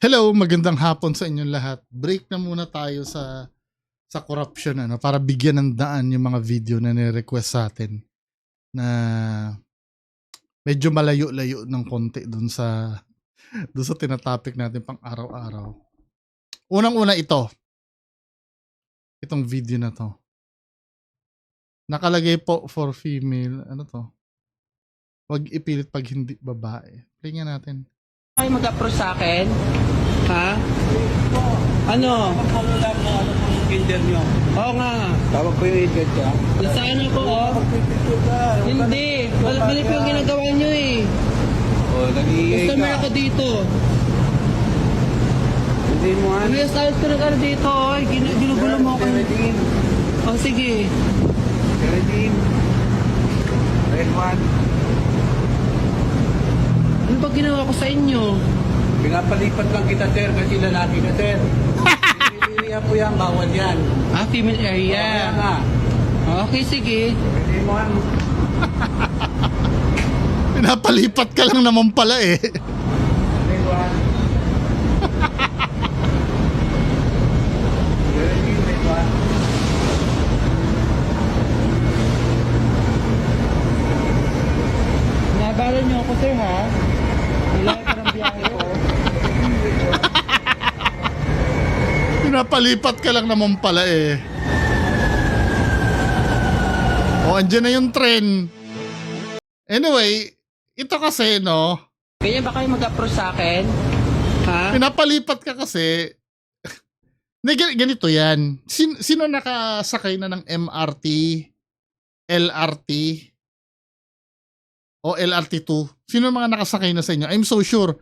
Hello, magandang hapon sa inyong lahat. Break na muna tayo sa corruption para bigyan ng daan yung mga video na ni-request sa atin na medyo malayo-layo ng konti dun sa tinatopic natin pang araw-araw. Unang-una itong video na to. Nakalagay po for female, ano to? Huwag ipilit pag hindi babae. Play nga natin. Kayo mag-approach sa akin? Ha? Ano? Follow lang na ano po yung gender nyo. Oo nga. Tawag ko yung agent ka. Nasaan ako, oh? Magpipicture ka. Hindi. Mali po yung ginagawa nyo eh. O, nag-iingay Customer ka. ako dito. Hindi mo ano. May styles ko na ka dito, oh. Ginugulo mo ako. Serenity. Oh, sige. Serenity. Red one. Ano ba ginawa ko sa inyo? Pinapalipat lang kita, sir, kasi lalaki ka, sir. Hindi po yan, bawal yan. Ah, female Kaya area. nga. Okay, sige. Hindi mo ano. Pinapalipat ka lang naman pala eh. Red one. Serenity, red one. Nabalan nyo ako, sir, ha? Nilahat pa ng biyahe ko. Pinapalipat ka lang naman pala eh. O, andyan na yung trend. Anyway, ito kasi, no? Ganyan ba kayo mag-approach sa akin? Ha? Pinapalipat ka kasi. Ganito yan. Sino nakasakay na ng MRT, LRT, o LRT2? Sino mga nakasakay na sa inyo? I'm so sure,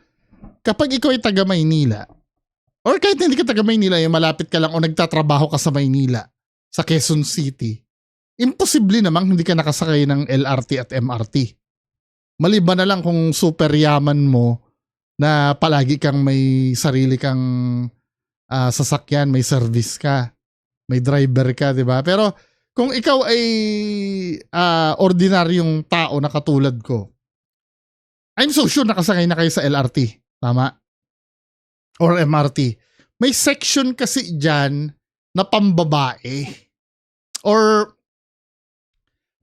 kapag ikaw ay taga Maynila, or kahit hindi ka taga Maynila, yung malapit ka lang o nagtatrabaho ka sa Maynila, sa Quezon City, imposible namang hindi ka nakasakay ng LRT at MRT. Maliban na lang kung super yaman mo na palagi kang may sarili kang sasakyan, may service ka, may driver ka, di ba? Pero kung ikaw ay ordinaryong tao na katulad ko, I'm so sure nakasakay na kayo sa LRT. Tama? Or MRT. May section kasi dyan na pambabae. Or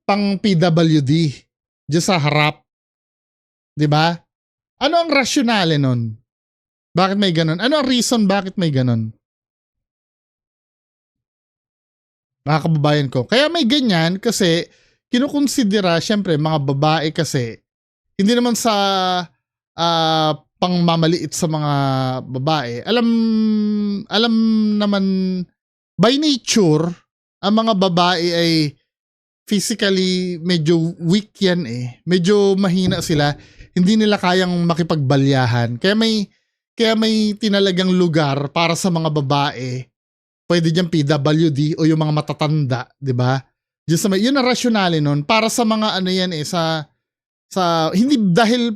pang PWD. Diyan sa harap. Diba? Ano ang rasyonale nun? Bakit may ganon? Ano ang reason bakit may ganon? Mga kababayan ko. Kaya may ganyan kasi kinukonsidera, syempre, mga babae kasi hindi naman sa pangmamaliit sa mga babae. Alam naman by nature, ang mga babae ay physically medyo weak yan eh. Medyo mahina sila. Hindi nila kayang makipagbalyahan. Kaya may tinalagang lugar para sa mga babae. Pwede dyan PWD o yung mga matatanda, di ba? Yun ang rasyonale nun. Para sa mga ano yan eh, sa hindi dahil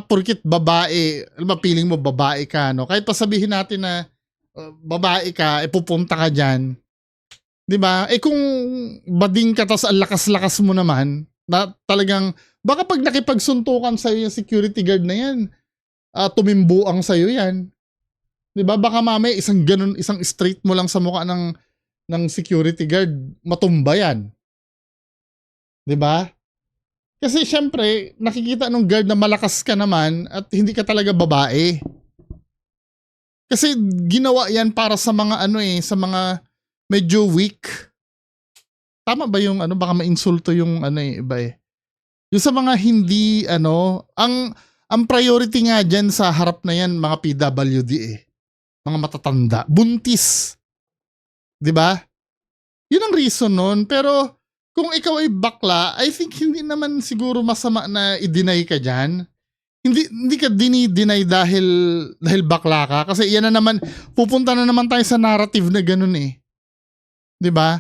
porkit babae, mapiling mo babae ka, no? Kahit pa sabihin natin na babae ka, pupunta ka dyan. Di ba? Eh kung bading ka tas ang lakas-lakas mo naman, na talagang, baka pag nakipagsuntukan sa'yo yung security guard na yan, tumimbuang sa'yo yan. Di ba? Baka mamaya isang straight mo lang sa mukha ng security guard, matumba yan. Di ba? Kasi syempre, nakikita nung guard na malakas ka naman at hindi ka talaga babae. Kasi ginawa yan para sa mga sa mga medyo weak. Tama ba yung baka mainsulto yung iba eh. Yung sa mga hindi ang priority nga dyan sa harap na yan, mga PWD eh. Mga matatanda. Buntis. 'Di ba? Yun ang reason nun. Pero kung ikaw ay bakla, I think hindi naman siguro masama na i-deny ka dyan. Hindi ka deny dahil bakla ka. Kasi yan na naman, pupunta na naman tayo sa narrative na ganun eh. 'Di ba?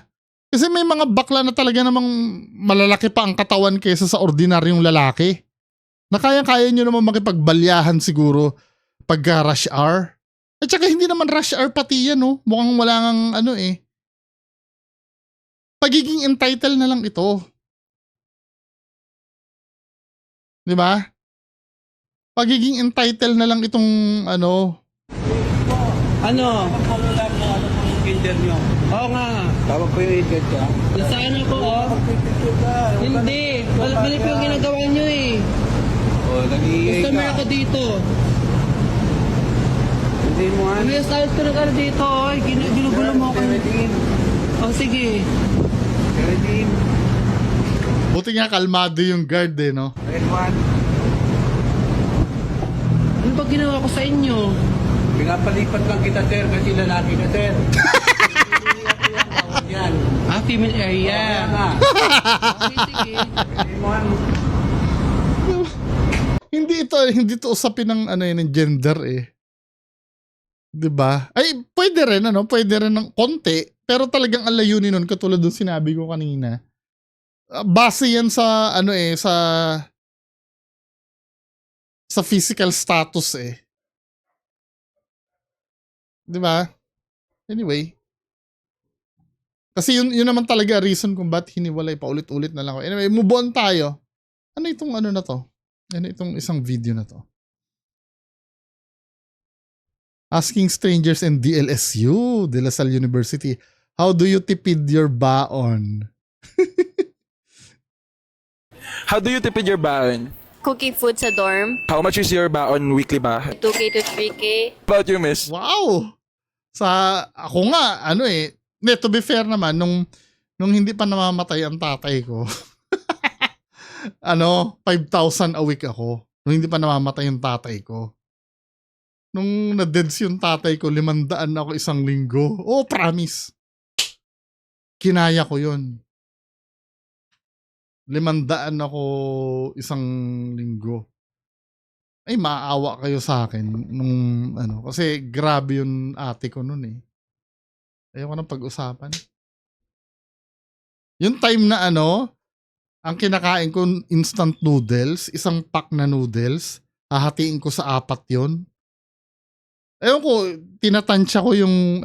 Kasi may mga bakla na talaga namang malalaki pa ang katawan kaysa sa ordinaryong lalaki. Na kaya-kaya nyo naman makipagbalyahan siguro pagka rush hour. At saka hindi naman rush hour pati yan, no? Mukhang wala ngang pagiging entitled na lang ito. 'Di ba? Pagiging entitled na lang itong Ano? Follow lang kung ano pong kinder nyo. Oo nga. Tama po yung edad ka. Nasaan ako, oh? Picture ka. Hindi. Mali po yung ginagawa nyo eh. O, nag-iingay Customer ka. ako dito. Hindi mo nga. May styles ko na ka dito, oh. Ginugulo mo ako. Redeem. Oh, sige. Redeem. Buti nga kalmado yung guard eh, no? Red one. Ano ba ginawa ko sa inyo? Pinapalipat lang kita, sir, kasi lalaki ka, sir. Hindi ako yan, bawal yan. Ah, female area. Kaya nga. Okay, sige. Redeem one. Hindi to usapin ng ano yun, ng gender eh. 'Di ba? Ay, pwede rin ng konti, pero talagang ang layunin nun katulad ng sinabi ko kanina. Base yan sa ano eh, sa physical status eh. 'Di ba? Anyway. Kasi yun naman talaga reason kung ba't hiniwalay pa ulit-ulit na lang ako. Anyway, move on tayo. Ano itong ano na to? Ano itong isang video na to? Asking strangers in DLSU, De La Salle University, how do you tipid your baon? How do you tipid your baon? Cooking food sa dorm, How much is your baon weekly ba? 2K to 3K. How about you, miss? Wow! Ako nga, ano eh, to be fair naman, nung hindi pa namamatay ang tatay ko, 5,000 a week ako. Nung hindi pa namamatay yung tatay ko. Nung na-deads yung tatay ko, 500 ako isang linggo. Oh, promise. Kinaya ko yun. 500 ako isang linggo. Ay, maawa kayo sa akin nung kasi grabe yung ate ko nun eh. Ayoko nang pag-usapan. Yung time na ang kinakain ko instant noodles, isang pack na noodles, hahatiin ko sa 4 yun. Ewan ko, tinatansya ko yung,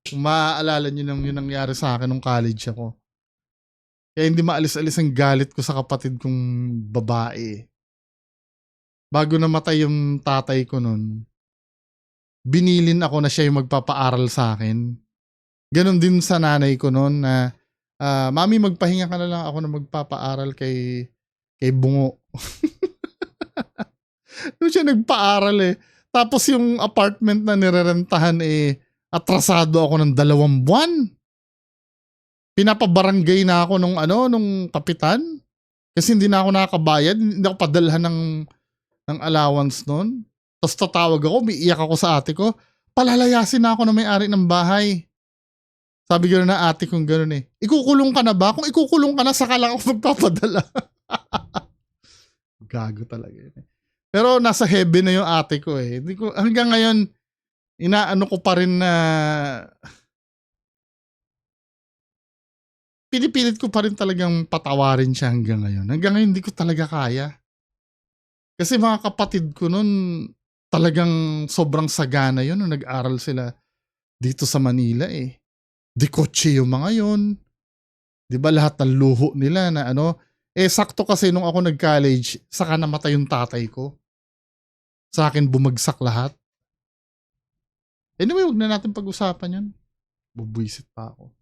kung maaalala nyo yung nangyari sa akin nung college ako. Kaya hindi maalis-alis ang galit ko sa kapatid kong babae. Bago namatay yung tatay ko nun, binilin ako na siya yung magpapaaral sa akin. Ganon din sa nanay ko nun na, Mami, magpahinga ka na lang, ako na magpapaaral kay Bungo. Doon siya nagpaaral eh. Tapos yung apartment na nirerentahan atrasado ako ng 2 buwan. Pinapabarangay na ako nung kapitan. Kasi hindi na ako nakakabayad, hindi ako padalhan ng allowance noon. Tapos tatawag ako, umiiyak ako sa ate ko. Palalayasin na ako ng may-ari ng bahay. Sabi gano'n na ate kong gano'n eh. Ikukulong ka na ba? Kung ikukulong ka na, saka lang ako magpapadala. Gago talaga yun eh. Pero nasa heaven na yung ate ko eh. Hanggang ngayon, inaano ko pa rin na pinipilit ko pa rin talagang patawarin siya hanggang ngayon. Hanggang ngayon, hindi ko talaga kaya. Kasi mga kapatid ko nun, talagang sobrang sagana yun nung nag-aral sila dito sa Manila eh. Di kotse yung mga yun. Di ba lahat ng luho nila na sakto kasi nung ako nag-college, saka namatay yung tatay ko. Sa akin bumagsak lahat. Anyway, huwag na natin pag-usapan yun. Bubwisit pa ako.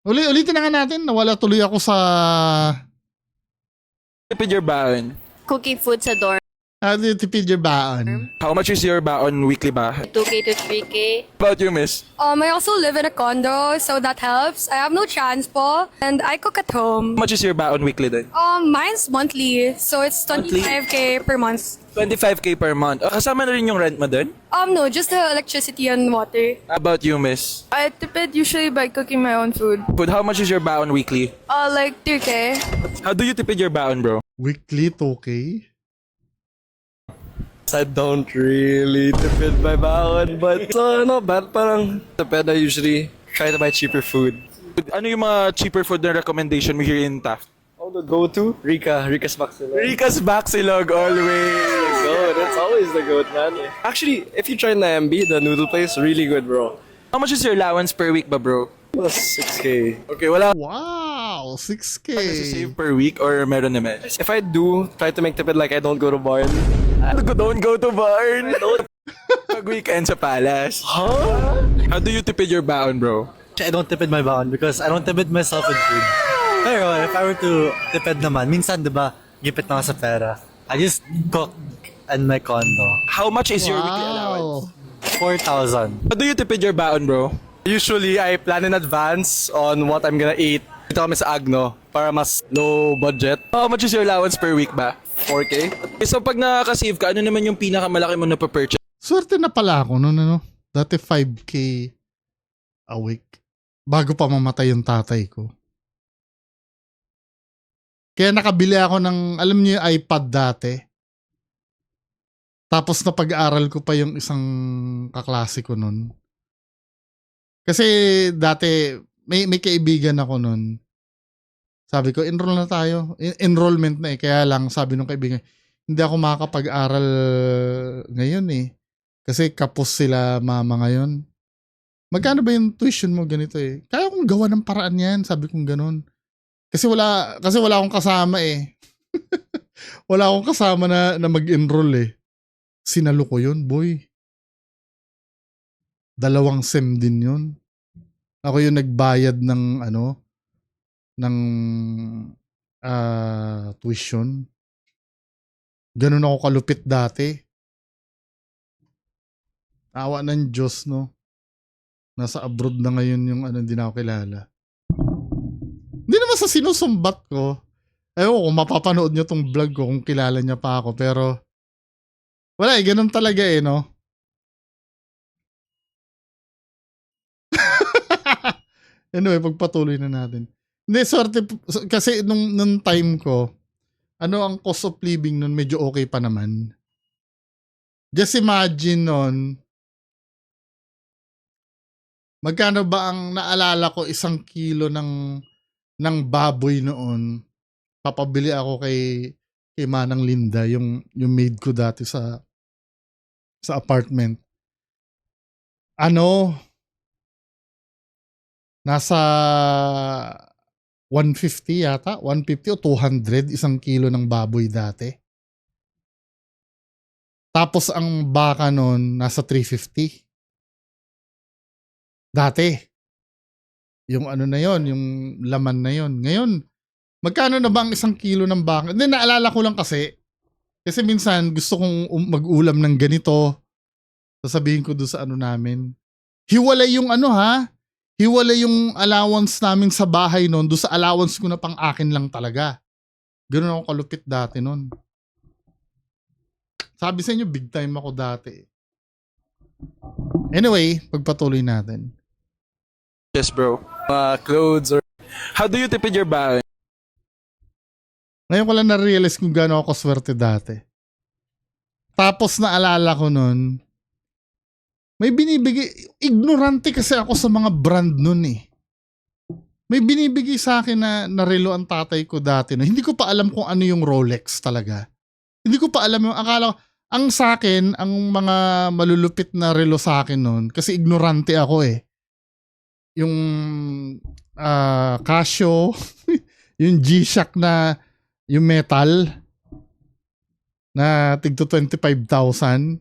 Ulitin na nga natin. Nawala tuloy ako sa Tipid your baon. Cooking food sa dorm, tipid your baon. How much is your baon weekly ba? 2K to 3K. How about you, miss? I also live in a condo, so that helps. I have no transpo, and I cook at home. How much is your baon weekly then? Mine's monthly, so it's 25K per month. 25k per month. Kasama na rin yung rent mo dun? No, just the electricity and water. How about you, miss? I tipid usually by cooking my own food. Food, how much is your baon weekly? Like 3K. How do you tipid your baon, bro? Weekly 2K? I don't really tipid my baon, but not bad. Parang tipid, I usually try to buy cheaper food. Ano yung mga cheaper food na recommendation mo here in Taft? Oh, the go-to? Rica's Maxilla. Rica's Baxilog always. Goat, that's always the goat, man. Actually, if you try Nambi, the noodle place, really good, bro. How much is your allowance per week ba, bro? Plus 6K. Okay, wala Wow! 6K! save per week or meron naman? If I do try to make tipid like I don't go to barn, Don't go to barn. Pag weekend sa Palace. How do you tipid your baon, bro? I don't tipid my baon because I don't tipid myself with food. Pero if I were to tipid naman, minsan diba, gipit na ako sa pera. I just cook in my condo. How much is your weekly allowance? Wow. 4,000. How do you tipid your baon, bro? Usually, I plan in advance on what I'm gonna eat. Dito kami sa Agno para mas low budget. How much is your allowance per week ba? 4K. Okay, so pag nakaka-save ka, ano naman yung pinakamalaki mo na pa-purchase? Swerte na pala ako noon, ano? Dati 5K a week. Bago pa mamatay yung tatay ko. Kaya nakabili ako ng, alam niyo yung iPad dati. Tapos napag-aral ko pa yung isang kaklase ko noon. Kasi dati, may kaibigan ako noon. Sabi ko, enroll na tayo. Enrollment na eh. Kaya lang, sabi nung kaibigan, hindi ako makakapag-aral ngayon eh. Kasi kapos sila mama ngayon. Magkano ba yung tuition mo ganito eh? Kaya kong gawa ng paraan yan, sabi kong ganun. Kasi wala akong kasama eh. Wala akong kasama na mag-enroll eh. Sinalo ko yun, boy. 2 sem din yun. Ako yung nagbayad ng tuition. Ganun ako kalupit dati. Awa ng Diyos, no? Nasa abroad na ngayon yung hindi na ako kilala. Hindi naman sa sinusumbat ko. Ewan kung mapapanood nyo tong vlog ko kung kilala niya pa ako. Pero, wala eh, ganun talaga eh, no? Anyway, pagpatuloy na natin. Hindi, swerte, kasi nung time ko, ang cost of living nun, medyo okay pa naman. Just imagine nun, magkano ba ang naalala ko 1 kilo ng baboy noon? Papabili ako kay Manang Linda, yung maid ko dati sa apartment. Nasa 150 yata, 150 o 200 1 kilo ng baboy dati. Tapos ang baka noon nasa 350. Dati. Yung na yon, yung laman na yon. Ngayon, magkano na ba ang 1 kilo ng baka? Hindi, naalala ko lang kasi minsan gusto kong mag-ulam ng ganito. Sasabihin ko doon sa namin. Hiwalay yung hiwalay yung allowance namin sa bahay noon doon sa allowance ko na pang akin lang talaga. Ganun ako kalupit dati noon. Sabi sa inyo, big time ako dati. Anyway, pagpatuloy natin. Yes, bro. Clothes or... How do you tipid your baon? Ngayon ko lang na-realize kung gaano ako swerte dati. Tapos naalala ko noon, may binibigay, ignorante kasi ako sa mga brand noon eh. May binibigay sa akin na relo ang tatay ko dati. Hindi ko pa alam kung ano yung Rolex talaga. Hindi ko pa alam yung, akala ko, ang sa akin, ang mga malulupit na relo sa akin noon, kasi ignorante ako eh. Yung Casio, yung G-Shock na, yung metal, na tigto 25,000.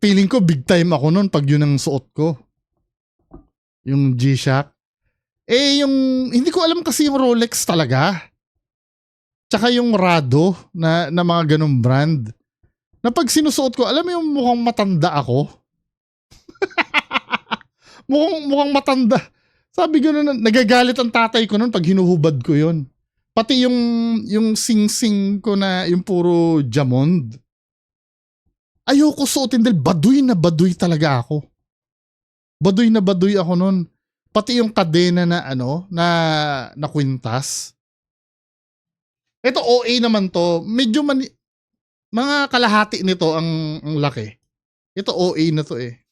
Feeling ko big time ako noon pag yun ang suot ko. Yung G-Shock. Hindi ko alam kasi yung Rolex talaga. Tsaka yung Rado na mga ganong brand. Na pag sinusuot ko, alam mo yung mukhang matanda ako? mukhang matanda. Sabi ko na, nagagalit ang tatay ko noon pag hinuhubad ko yun. Pati yung sing-sing ko na yung puro Jamond. Ayoko suotin dahil baduy na baduy talaga ako. Baduy na baduy ako noon. Pati yung kadena na na kwintas. Ito OA naman to. Medyo mga kalahati nito ang laki. Ito OA na to eh.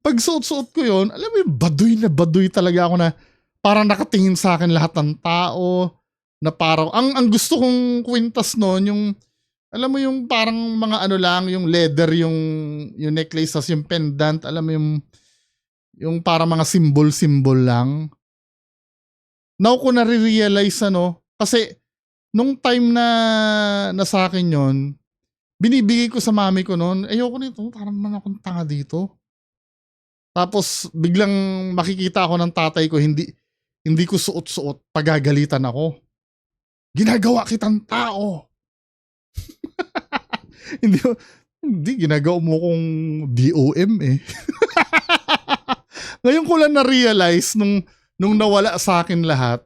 Pag suot-suot ko yon, alam mo yung baduy talaga ako na parang nakatingin sa akin lahat ng tao. Na parang, ang gusto kong kwintas noon, yung, alam mo yung parang mga lang, yung leather, yung necklace, tas yung pendant, alam mo yung parang mga symbol lang. Now ko na-realize kasi nung time na sa akin yon, Binibigay ko sa mami ko noon. Ayoko nito. Parang naman akong tanga dito. Tapos biglang makikita ako ng tatay ko, hindi ko suot-suot. Pagagalitan ako. Ginagawa kitang tao. Hindi, ginagawa mo kong BOM eh. Ngayon ko lang na-realize nung nawala sa akin lahat,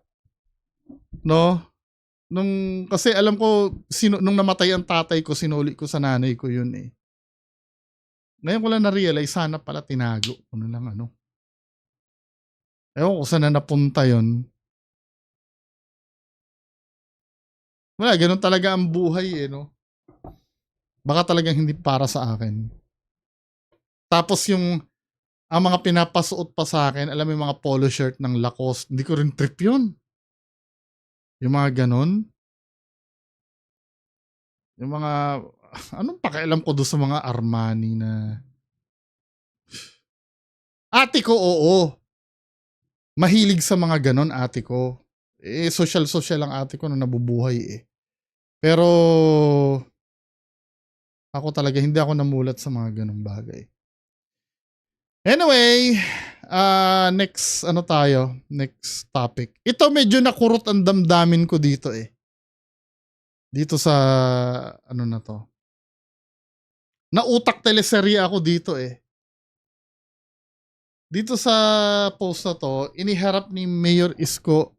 no? Kasi alam ko, nung namatay ang tatay ko, sinuli ko sa nanay ko yun eh. Ngayon ko lang na-realize, sana pala tinago ko na lang ano. Ewan ko saan na napunta yun. Wala, ganun talaga ang buhay eh, no? Baka talagang hindi para sa akin. Tapos ang mga pinapasuot pa sa akin, alam mo yung mga polo shirt ng Lacoste, hindi ko rin trip yun. Yung mga ganun. Yung mga, anong pakialam ko doon sa mga Armani na... Ate ko, oo. Mahilig sa mga ganun, ate ko. Social ang ate ko na nabubuhay eh. Pero, ako talaga, hindi ako namulat sa mga ganung bagay. Anyway, next topic. Ito medyo nakurot ang damdamin ko dito eh. Dito sa, na to. Nautak teleserye ako dito eh. Dito sa post na to, iniharap ni Mayor Isko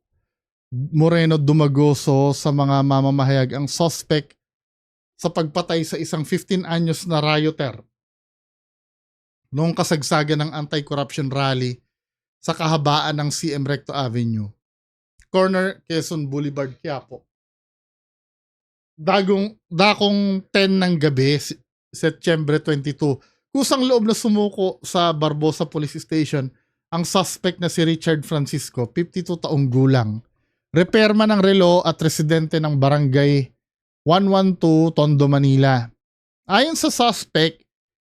Moreno Dumagoso sa mga mamamahayag ang suspect sa pagpatay sa isang 15 anyos na rioter noong kasagsagan ng anti-corruption rally sa kahabaan ng CM Recto Avenue, corner Quezon Boulevard, Quiapo. Dakong 10 ng gabi, September 22, kusang loob na sumuko sa Barbosa Police Station ang suspect na si Richard Francisco, 52 taong gulang, repairman ng relo at residente ng barangay 112 Tondo, Manila. Ayon sa suspect,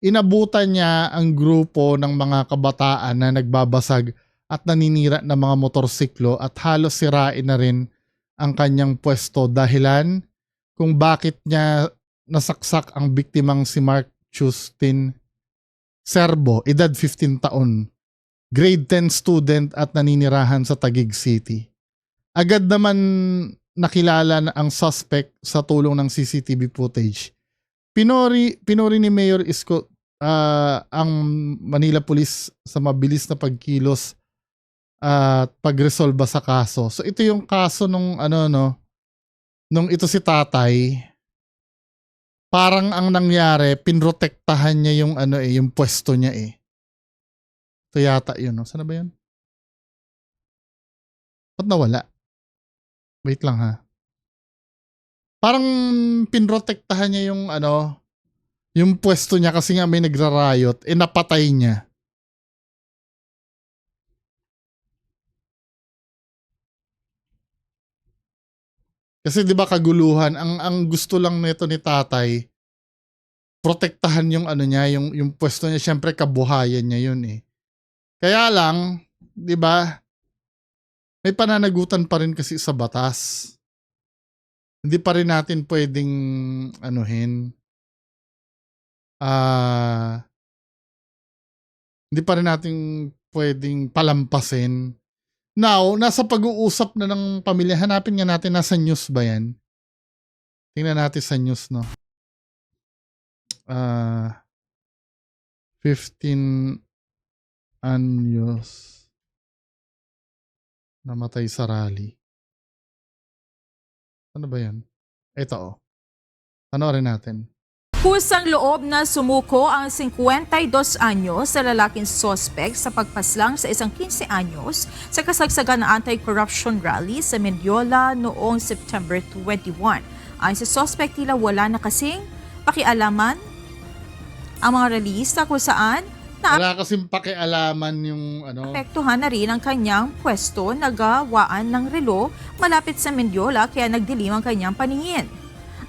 inabutan niya ang grupo ng mga kabataan na nagbabasag at naninira ng mga motorsiklo at halos sirain na rin ang kanyang pwesto, dahilan kung bakit niya nasaksak ang biktimang si Mark Justin Serbo, edad 15 taon, grade 10 student at naninirahan sa Taguig City. Agad naman nakilala na ang suspect sa tulong ng CCTV footage. Pinuri ni Mayor Isko ang Manila Police sa mabilis na pagkilos at pagresolba sa kaso. So ito yung kaso nung nung ito si tatay, parang ang nangyari, pinrotektahan niya yung yung pwesto niya eh. Ito yata yun, no? Saan na ba yun? Ba't nawala? Wait lang ha. Parang pinrotektahan niya yung yung pwesto niya kasi nga may nagra-riot, napatay niya. Kasi 'di ba kaguluhan, ang gusto lang nito ni tatay, protektahan yung niya, yung pwesto niya, syempre kabuhayan niya yun eh. Kaya lang, 'di ba? May pananagutan pa rin kasi sa batas. Hindi pa rin natin pwedeng hindi pa rin natin pwedeng palampasin. Now, nasa pag-uusap na ng pamilya. Hanapin nga natin, nasa news ba yan? Tingnan natin sa news, no? 15 anyos namatay sa rally. Ano ba yan? Ito, oh. Panoorin natin. Kusang loob na sumuko ang 52 anyos na lalaking suspect sa pagpaslang sa isang 15 anyos sa kasagsagan ng anti-corruption rally sa Mendiola noong September 21. Ayon sa suspect, tila wala na kasing pakialaman ang mga rallyista kung saan Wala kasing pakialaman yung naapektuhan na rin ang kanyang pwesto na gawaan ng relo malapit sa Mendiola kaya nagdilim ang kanyang paningin.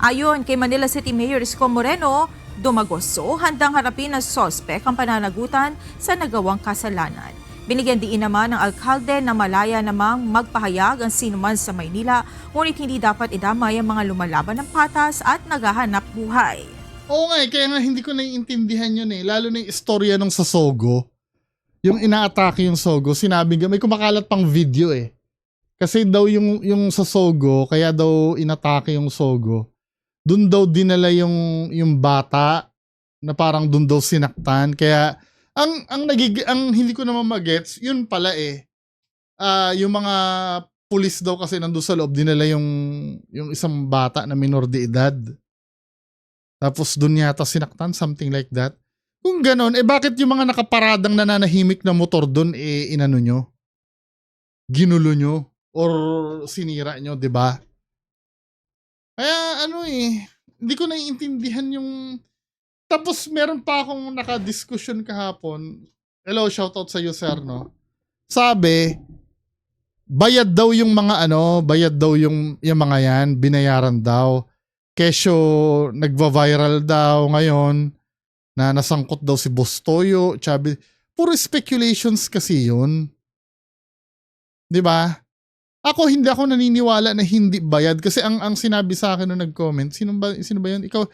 Ayon kay Manila City Mayor Isko Moreno Dumagoso, handang harapin ng suspect ang pananagutan sa nagawang kasalanan. Binigyan diin naman ng alkalde na malaya namang magpahayag ang sinuman sa Maynila, ngunit hindi dapat idamay ang mga lumalaban ng patas at naghahanap buhay. Oo nga kaya nga hindi ko naiintindihan yun lalo na yung istorya nung sa Sogo. Yung inaatake yung Sogo, sinabi nga, may kumakalat pang video Kasi daw yung sa Sogo, kaya daw inatake yung Sogo. Doon daw dinala yung bata na parang doon daw sinaktan. Kaya ang hindi ko naman magets, yun pala yung mga pulis daw kasi nandoon sa loob dinala yung isang bata na minor de edad. Tapos doon yata sinaktan, something like that. Kung ganon, bakit yung mga nakaparadang nananahimik na motor doon inano nyo? Ginulo nyo? Or sinira nyo, di ba? Kaya hindi ko naiintindihan yung... Tapos meron pa akong nakadiskusyon kahapon. Hello, shoutout sa iyo, sir, no? Sabi, bayad daw yung mga bayad daw yung mga yan, binayaran daw. Kesyo nagva-viral daw ngayon na nasangkot daw si Boss Toyo, Chabi. Puro speculations kasi yun. 'Di ba? Sino ba naniniwala na hindi bayad kasi ang sinabi sa akin nung nag-comment, sino ba yun? Ikaw,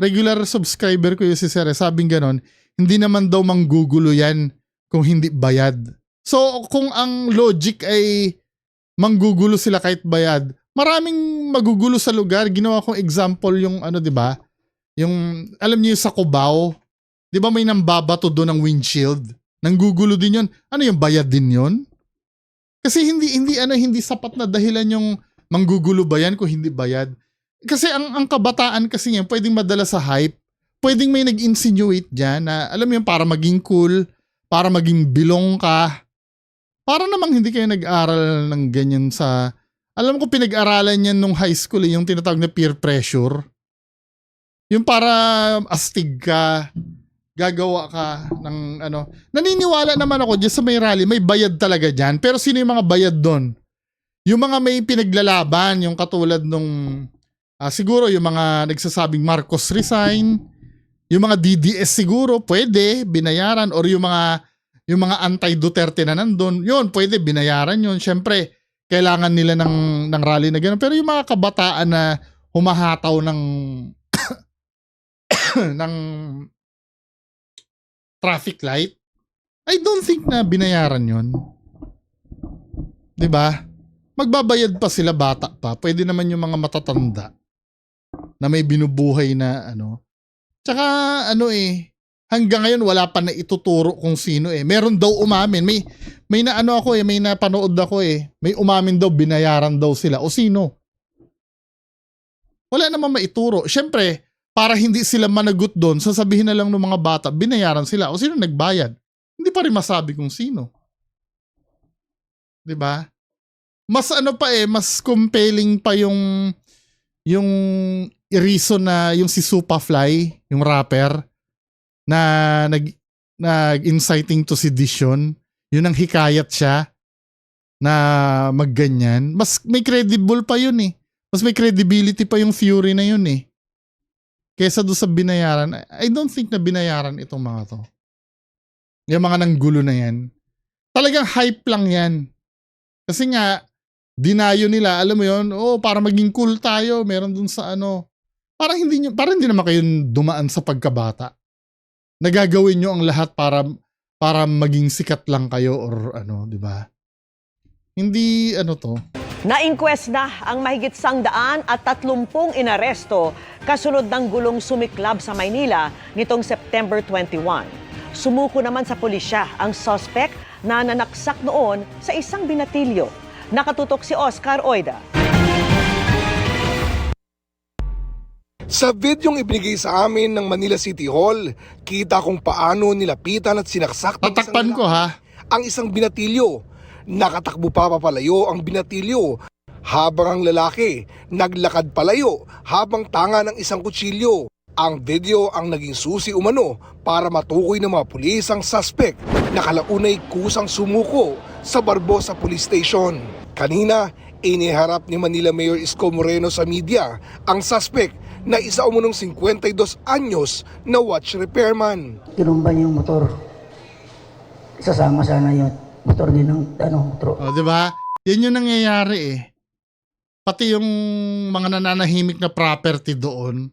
regular subscriber ko yung si Sir, sabing ganon, hindi naman daw manggugulo yan kung hindi bayad. So kung ang logic ay manggugulo sila kahit bayad, maraming magugulo sa lugar. Ginawa kong example yung 'di ba? Yung alam niyo sa Cubao, 'di ba may nambabato doon ng windshield? Nanggugulo din 'yon. Ano yung bayad din 'yon? Kasi hindi sapat na dahilan yung manggugulo ba yan kung hindi bayad. Kasi ang kabataan kasi yan pwedeng madala sa hype. Pwedeng may nag-insinuate diyan na alam mo yung para maging cool, para maging bilong ka. Para namang hindi kayo nag-aral ng ganyan sa... Alam ko pinag-aralan yan nung high school yung tinatawag na peer pressure. Yung para astig ka, gagawa ka ng Naniniwala naman ako dyan sa may rally, may bayad talaga dyan. Pero sino yung mga bayad doon? Yung mga may pinaglalaban, yung katulad nung... siguro yung mga nagsasabing Marcos resign, yung mga DDS siguro, pwede, binayaran. Or yung mga anti-Duterte na nandun, yun, pwede, binayaran yun. Siyempre, kailangan nila ng rally na gano'n. Pero yung mga kabataan na humahataw ng ng traffic light, I don't think na binayaran yun. 'Di ba? Magbabayad pa sila, bata pa. Pwede naman yung mga matatanda na may binubuhay na Tsaka hanggang ngayon wala pa na ituturo kung sino Meron daw umamin. May may napanood ako May umamin daw, binayaran daw sila. O sino? Wala namang maituro. Siyempre, para hindi sila managot doon, sasabihin na lang ng mga bata, binayaran sila. O sino nagbayad? Hindi pa rin masabi kung sino. 'Di ba? Mas mas compelling pa yung reason na yung si Supafly, yung rapper, na nag-inciting to sedition, yun ang hikayat siya na magganyan. Mas may credible pa yun Mas may credibility pa yung theory na yun kesa doon sa binayaran. I don't think na binayaran itong mga to. Yung mga nanggulo na yan. Talagang hype lang yan. Kasi nga, dinayo nila, alam mo yun, para maging cool tayo, meron dun sa parang hindi naman kayo dumaan sa pagkabata. Nagagawin nyo ang lahat para maging sikat lang kayo or di ba? Hindi to. Na-inquest na ang mahigit 130 inaresto kasunod ng gulong sumiklab sa Maynila nitong September 21. Sumuko naman sa pulisya ang suspect na nanaksak noon sa isang binatilyo. Nakatutok si Oscar Oida. Sa videong ibinigay sa amin ng Manila City Hall, kita kung paano nilapitan at sinaksak ng Tatakpan ko ang isang binatilyo. Nakatakbo pa papalayo ang binatilyo habang ang lalaki naglakad palayo habang tanga ng isang kutsilyo. Ang video ang naging susi umano para matukoy ng mga pulis ang suspect na kalaunay kusang sumuko sa Barbosa Police Station. Kanina, iniharap ni Manila Mayor Isko Moreno sa media ang suspect na isa umunong 52 anyos na watch repairman. Tinumba niya yung motor. Isasama sana yung motor din ng truck. Di ba? Yan yung nangyayari Pati yung mga nananahimik na property doon,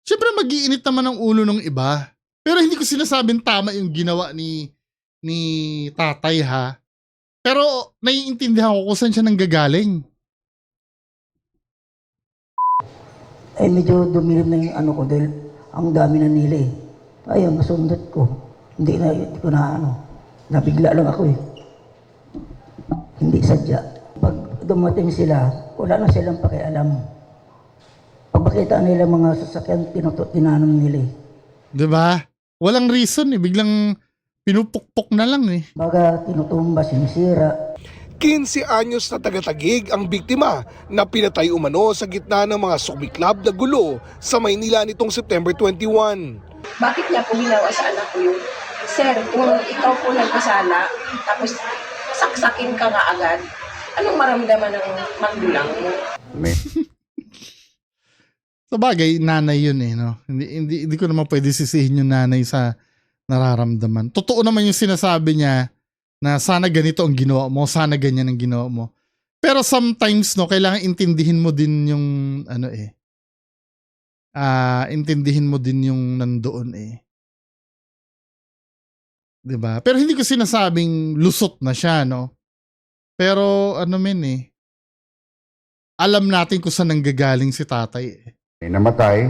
Syempre mag-iinit naman ang ulo ng iba. Pero hindi ko sinasabing tama yung ginawa ni tatay ha. Pero naiintindihan ko kung saan siya nanggagaling. Eh medyo dumilim na yung ano ko dahil ang dami na nila eh. Ayun, nasundot ko. Hindi ko na ano. Nabigla lang ako eh. Hindi sadya. Pag dumating sila, wala na silang pakialam. Pag makita nila mga sasakyan, tinanong nila eh. Diba? Walang reason eh. Biglang pinupukpok na lang eh. Baga tinutumba, sinisira. 15 anyos na taga-Taguig ang biktima na pinatay umano sa gitna ng mga sumiklab na gulo sa Maynila nitong September 21. Bakit niya po ginawa sa anak ko yun? Sir, kung ikaw po nagkasala, tapos saksakin ka nga agad, anong maramdaman ng magulang mo? Sa bagay, nanay yun eh. No? Hindi ko naman pwede sisihin yung nanay sa nararamdaman. Totoo naman yung sinasabi niya na sana ganito ang ginawa mo, sana ganyan ang ginawa mo. Pero sometimes, no, kailangan intindihin mo din yung, ano eh, intindihin mo din yung nandoon eh. 'Di ba? Pero hindi ko sinasabing lusot na siya, no? Pero, ano men eh, alam natin kung saan nanggagaling si tatay eh. Namatay,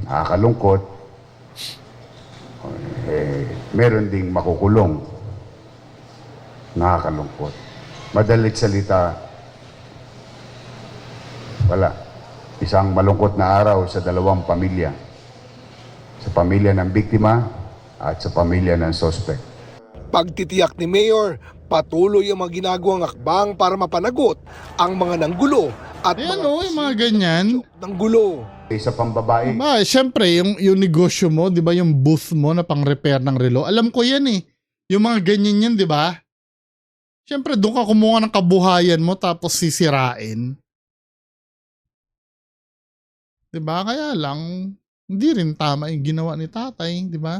nakakalungkot, meron ding makukulong. Nakakalungkot. Madalit salita, wala. Isang malungkot na araw sa dalawang pamilya. Sa pamilya ng biktima at sa pamilya ng suspect. Pagtitiyak ni Mayor, patuloy ang mga ginagawang akbang para mapanagot ang mga nanggulo at Ayan o, yung mga ganyan. ng gulo. Sa pambabae, Diba, syempre, yung negosyo mo, di ba, yung booth mo na pang-repair ng relo, alam ko yan eh. Yung mga ganyan yan, di ba? Syempre, doon ka kumuha ng kabuhayan mo tapos sisirain. Di ba? Kaya lang, hindi rin tama yung ginawa ni tatay, di ba?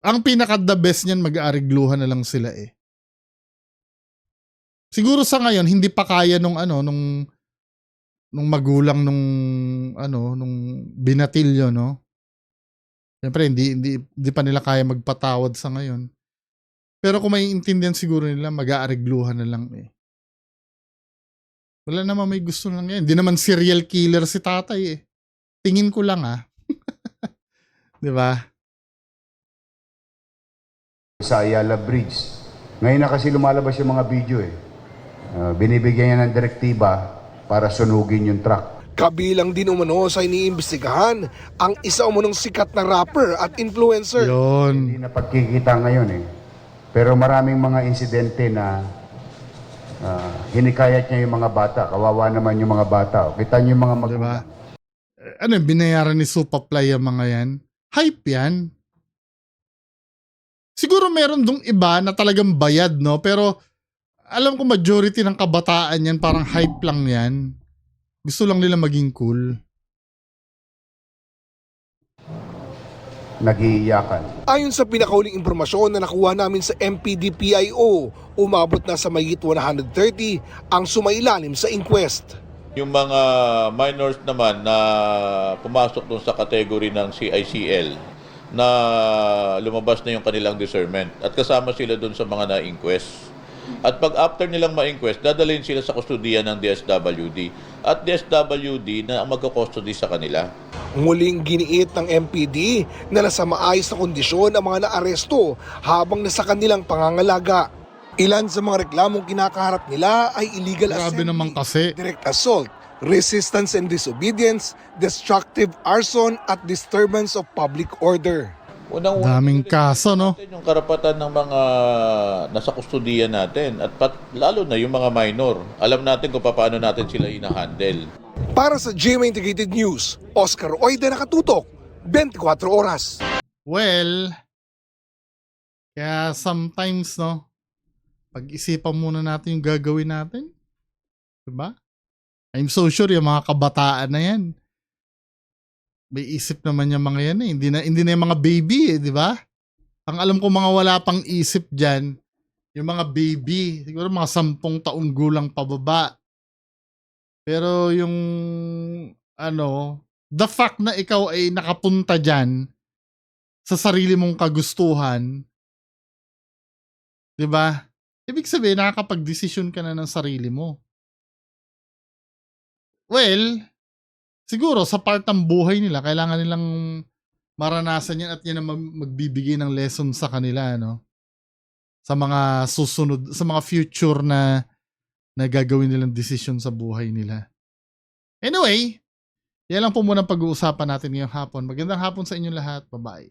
Ang pinaka-the best niyan, mag-aarigluhan na lang sila eh. Siguro sa ngayon, hindi pa kaya nung magulang nung binatilyo, no? Siyempre, hindi pa nila kaya magpatawad sa ngayon. Pero kung may intindihan siguro nila, mag-aarigluhan na lang eh. Wala naman may gusto lang yan. Hindi naman serial killer si tatay eh. Tingin ko lang ah. Di ba? sa Ayala Bridge. Ngayon na kasi lumalabas yung mga video eh. Binibigyan niya ng direktiba para sunugin yung truck. Kabilang din umano sa iniimbestigahan ang isa umanong sikat na rapper at influencer. Hindi na pagkikita ngayon eh. Pero maraming mga insidente na hinikayat niya yung mga bata. Kawawa naman yung mga bata. Kita niyo yung mga diba? Ano, binayaran ni Supaply ang mga yan? Hype yan. Siguro meron dong iba na talagang bayad, no? Pero alam ko majority ng kabataan yan, parang hype lang yan. Gusto lang nila maging cool. Nag-iiyakan. Ayon sa pinakauling impormasyon na nakuha namin sa MPD-PIO, umabot na sa mayigit 130 ang sumailalim sa inquest. Yung mga minors naman na pumasok dun sa category ng CICL na lumabas na yung kanilang discernment at kasama sila dun sa mga na-inquest. At pag after nilang ma-inquest, dadalhin sila sa kustudiya ng DSWD at DSWD na ang magkakustody sa kanila. Muling giniit ng MPD na nasa maayos na kondisyon ang mga naaresto habang nasa kanilang pangangalaga. Ilan sa mga reklamong kinakaharap nila ay illegal Grabe assembly, naman kasi. direct assault, resistance and disobedience, destructive arson at disturbance of public order. Daming kaso, no? Yung karapatan ng mga nasa kustudiya natin at lalo na yung mga minor. Alam natin kung paano natin sila ina-handle. Para sa GMA Integrated News, Oscar Oida, nakatutok, 24 oras. Well, kaya sometimes, no, pag-isipan muna natin yung gagawin natin. Diba? I'm so sure yung mga kabataan na yan, may isip naman yung mga yan eh. Hindi na yung mga baby eh, di ba? Ang alam ko mga wala pang isip dyan, yung mga baby, siguro mga 10 taong gulang pababa. Pero yung ano, the fact na ikaw ay nakapunta dyan sa sarili mong kagustuhan, 'di ba? Ibig sabihin nakakapag-desisyon ka na ng sarili mo. Well, siguro sa part ng buhay nila kailangan nilang maranasan 'yan at 'yan ang magbibigay ng lesson sa kanila, no? Sa mga susunod, sa mga future na gagawin nilang desisyon sa buhay nila. Anyway, yan lang po muna ang pag-uusapan natin ngayong hapon. Magandang hapon sa inyong lahat. Bye-bye.